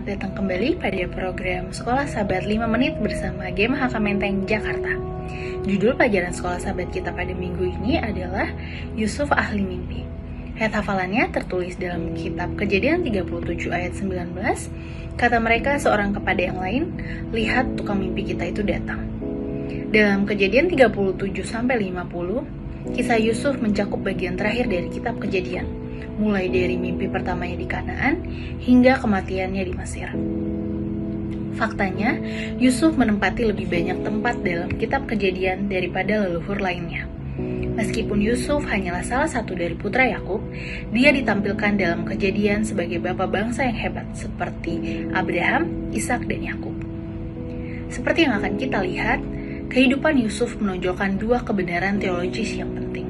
selamat datang kembali pada program Sekolah Sahabat 5 Menit bersama GMHK Menteng, Jakarta. Judul pelajaran Sekolah Sahabat kita pada minggu ini adalah Yusuf Ahli Mimpi. Ayat hafalannya tertulis dalam kitab Kejadian 37 ayat 19. Kata mereka seorang kepada yang lain, lihat tukang mimpi kita itu datang. Dalam Kejadian 37-50, kisah Yusuf mencakup bagian terakhir dari kitab Kejadian, mulai dari mimpi pertamanya di Kanaan hingga kematiannya di Mesir. Faktanya, Yusuf menempati lebih banyak tempat dalam kitab Kejadian daripada leluhur lainnya. Meskipun Yusuf hanyalah salah satu dari putra Yakub, dia ditampilkan dalam Kejadian sebagai bapak bangsa yang hebat seperti Abraham, Ishak, dan Yakub. Seperti yang akan kita lihat, kehidupan Yusuf menonjolkan dua kebenaran teologis yang penting.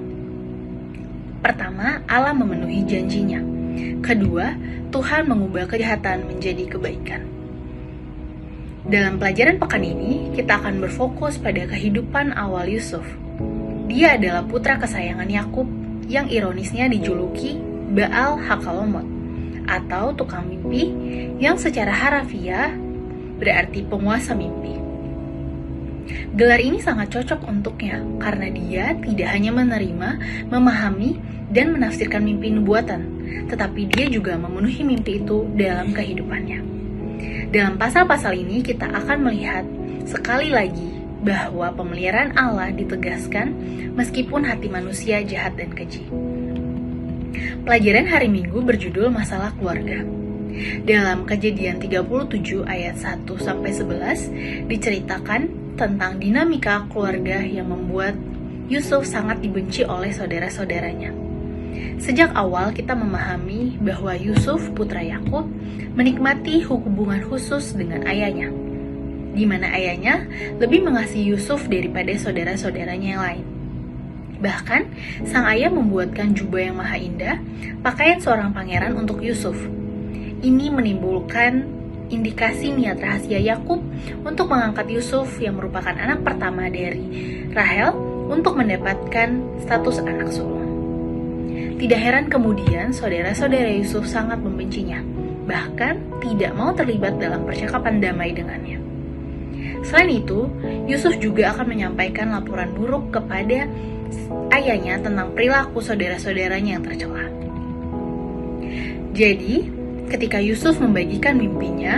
Pertama, Allah memenuhi janjinya. Kedua, Tuhan mengubah kejahatan menjadi kebaikan. Dalam pelajaran pekan ini, kita akan berfokus pada kehidupan awal Yusuf. Dia adalah putra kesayangan Yakub yang ironisnya dijuluki Baal Hakalomot atau tukang mimpi yang secara harafiah berarti penguasa mimpi. Gelar ini sangat cocok untuknya karena dia tidak hanya menerima, memahami, dan menafsirkan mimpi nubuatan, tetapi dia juga memenuhi mimpi itu dalam kehidupannya. Dalam pasal-pasal ini kita akan melihat sekali lagi bahwa pemeliharaan Allah ditegaskan meskipun hati manusia jahat dan keji. Pelajaran hari Minggu berjudul Masalah Keluarga. Dalam Kejadian 37 ayat 1-11 diceritakan tentang dinamika keluarga yang membuat Yusuf sangat dibenci oleh saudara-saudaranya. Sejak awal kita memahami bahwa Yusuf, putra Yakub, menikmati hubungan khusus dengan ayahnya, di mana ayahnya lebih mengasihi Yusuf daripada saudara-saudaranya yang lain. Bahkan, sang ayah membuatkan jubah yang maha indah, pakaian seorang pangeran untuk Yusuf. Ini menimbulkan indikasi niat rahasia Yakub untuk mengangkat Yusuf yang merupakan anak pertama dari Rahel untuk mendapatkan status anak sulung. Tidak heran kemudian saudara-saudara Yusuf sangat membencinya, bahkan tidak mau terlibat dalam percakapan damai dengannya. Selain itu, Yusuf juga akan menyampaikan laporan buruk kepada ayahnya tentang perilaku saudara-saudaranya yang tercela. Jadi, ketika Yusuf membagikan mimpinya,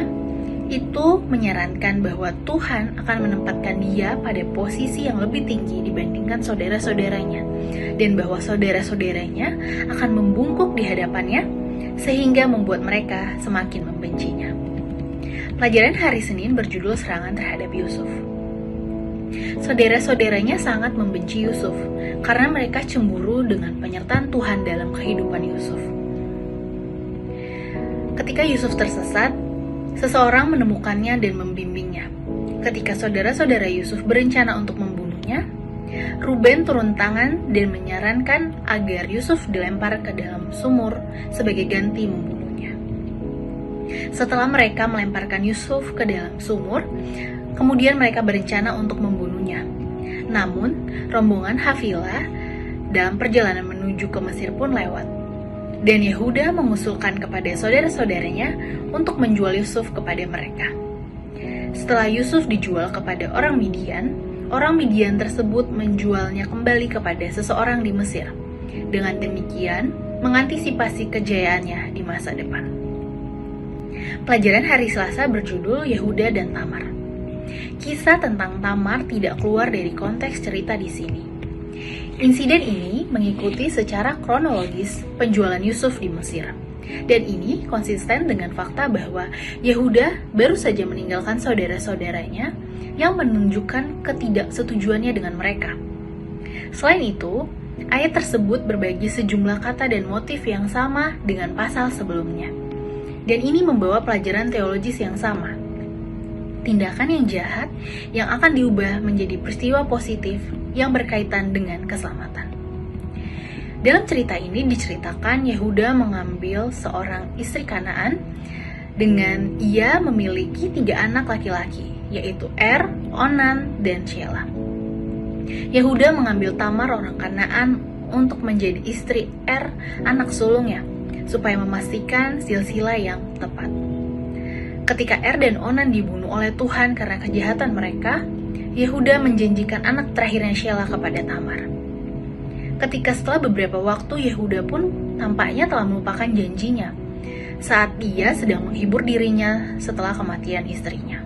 itu menyarankan bahwa Tuhan akan menempatkan dia pada posisi yang lebih tinggi dibandingkan saudara-saudaranya, dan bahwa saudara-saudaranya akan membungkuk di hadapannya sehingga membuat mereka semakin membencinya. Pelajaran hari Senin berjudul Serangan terhadap Yusuf. Saudara-saudaranya sangat membenci Yusuf karena mereka cemburu dengan penyertaan Tuhan dalam kehidupan Yusuf. Ketika Yusuf tersesat, seseorang menemukannya dan membimbingnya. Ketika saudara-saudara Yusuf berencana untuk membunuhnya, Ruben turun tangan dan menyarankan agar Yusuf dilempar ke dalam sumur sebagai ganti membunuhnya. Setelah mereka melemparkan Yusuf ke dalam sumur, kemudian mereka berencana untuk membunuhnya. Namun, rombongan Hafilah dalam perjalanan menuju ke Mesir pun lewat. Dan Yehuda mengusulkan kepada saudara-saudaranya untuk menjual Yusuf kepada mereka. Setelah Yusuf dijual kepada orang Midian tersebut menjualnya kembali kepada seseorang di Mesir. Dengan demikian, mengantisipasi kejayaannya di masa depan. Pelajaran hari Selasa berjudul Yehuda dan Tamar. Kisah tentang Tamar tidak keluar dari konteks cerita di sini. Insiden ini mengikuti secara kronologis penjualan Yusuf di Mesir. Dan ini konsisten dengan fakta bahwa Yehuda baru saja meninggalkan saudara-saudaranya yang menunjukkan ketidaksetujuannya dengan mereka. Selain itu, ayat tersebut berbagi sejumlah kata dan motif yang sama dengan pasal sebelumnya. Dan ini membawa pelajaran teologis yang sama. Tindakan yang jahat yang akan diubah menjadi peristiwa positif yang berkaitan dengan keselamatan. Dalam cerita ini diceritakan Yehuda mengambil seorang istri Kanaan dengan ia memiliki 3 anak laki-laki, yaitu Er, Onan, dan Shelah. Yehuda mengambil Tamar orang Kanaan untuk menjadi istri anak sulungnya, supaya memastikan silsilah yang tepat. Ketika Er dan Onan dibunuh oleh Tuhan karena kejahatan mereka, Yehuda menjanjikan anak terakhirnya Shelah kepada Tamar. Ketika setelah beberapa waktu, Yehuda pun tampaknya telah melupakan janjinya saat ia sedang menghibur dirinya setelah kematian istrinya.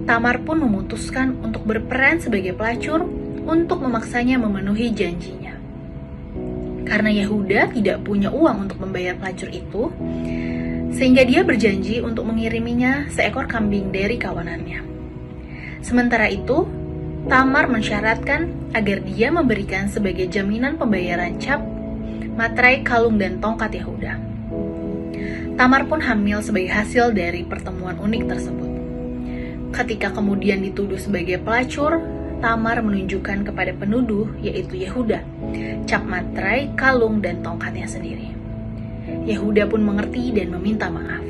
Tamar pun memutuskan untuk berperan sebagai pelacur untuk memaksanya memenuhi janjinya. Karena Yehuda tidak punya uang untuk membayar pelacur itu, sehingga dia berjanji untuk mengiriminya seekor kambing dari kawanannya. Sementara itu, Tamar mensyaratkan agar dia memberikan sebagai jaminan pembayaran cap, materai, kalung, dan tongkat Yehuda. Tamar pun hamil sebagai hasil dari pertemuan unik tersebut. Ketika kemudian dituduh sebagai pelacur, Tamar menunjukkan kepada penuduh, yaitu Yehuda, cap materai, kalung, dan tongkatnya sendiri. Yehuda pun mengerti dan meminta maaf.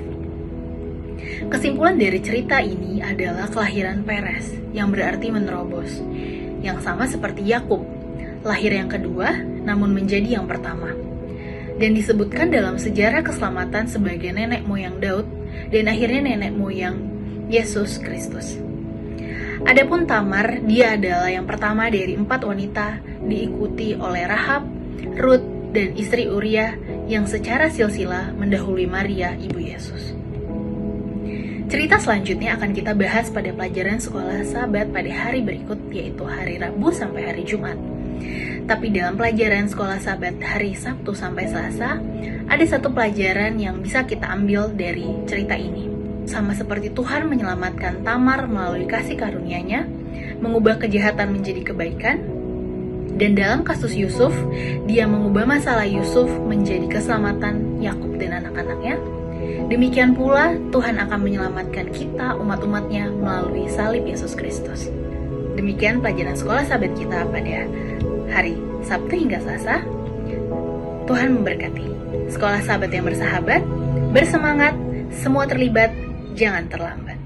Kesimpulan dari cerita ini adalah kelahiran Peres, yang berarti menerobos, yang sama seperti Yakub, lahir yang kedua namun menjadi yang pertama, dan disebutkan dalam sejarah keselamatan sebagai nenek moyang Daud dan akhirnya nenek moyang Yesus Kristus. Adapun Tamar, dia adalah yang pertama dari 4 wanita, diikuti oleh Rahab, Rut, dan istri Uria yang secara silsilah mendahului Maria, ibu Yesus. Cerita selanjutnya akan kita bahas pada pelajaran sekolah Sabat pada hari berikut, yaitu hari Rabu sampai hari Jumat. Tapi dalam pelajaran sekolah Sabat hari Sabtu sampai Selasa, ada satu pelajaran yang bisa kita ambil dari cerita ini. Sama seperti Tuhan menyelamatkan Tamar melalui kasih karunia-Nya, mengubah kejahatan menjadi kebaikan, dan dalam kasus Yusuf, dia mengubah masalah Yusuf menjadi keselamatan Yakub dan anak-anaknya. Demikian pula Tuhan akan menyelamatkan kita umat-umatnya melalui salib Yesus Kristus. Demikian pelajaran sekolah Sabat kita pada hari Sabtu hingga Selasa. Tuhan memberkati. Sekolah Sabat yang bersahabat, bersemangat, semua terlibat, jangan terlambat.